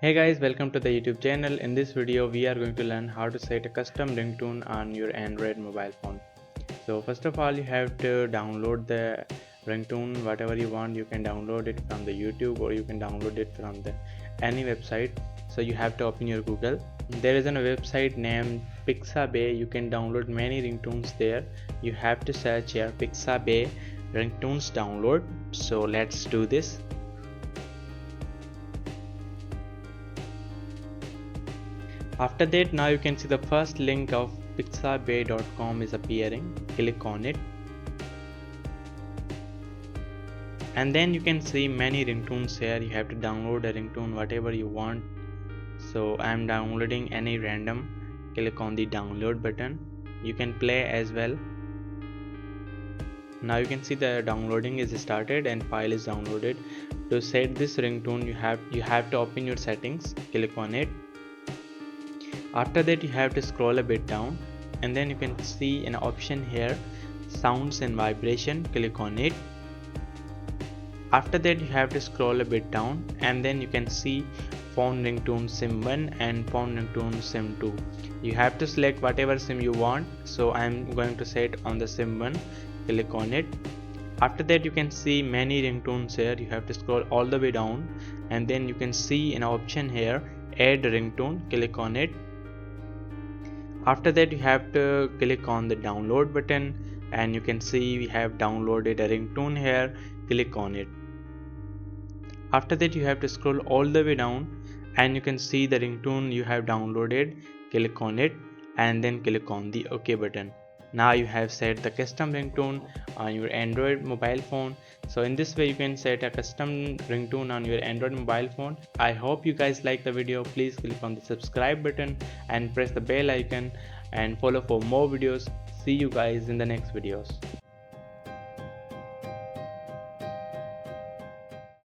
Hey guys, welcome to the YouTube channel. In this video we are going to learn how to set a custom ringtone on your Android mobile phone. So first of all, you have to download the ringtone. Whatever you want, you can download it from the YouTube or you can download it from the any website. So you have to open your Google. There is a website named Pixabay. You can download many ringtones there. You have to search here Pixabay ringtones download. So let's do this. After that, now you can see the first link of pixabay.com is appearing. Click on it and then you can see many ringtones here. You have to download a ringtone whatever you want. So I am downloading any random. Click on the download button. You can play as well. Now you can see the downloading is started and file is downloaded. To set this ringtone, you have to open your settings. Click on it. After that, you have to scroll a bit down and then you can see an option here, sounds and vibration. Click on it. After that, you have to scroll a bit down and then you can see phone ringtone sim 1 and phone ringtone sim 2. You have to select whatever sim you want. So I am going to set on the sim 1. Click on it. After that, you can see many ringtones here. You have to scroll all the way down and then you can see an option here, add ringtone. Click on it. After that, you have to click on the download button and you can see we have downloaded a ringtone here. Click on it. After that, you have to scroll all the way down and you can see the ringtone you have downloaded. Click on it and then click on the OK button. Now you have set the custom ringtone on your Android mobile phone. So in this way you can set a custom ringtone on your Android mobile phone. I hope you guys like the video. Please click on the subscribe button and press the bell icon and follow for more videos. See you guys in the next videos.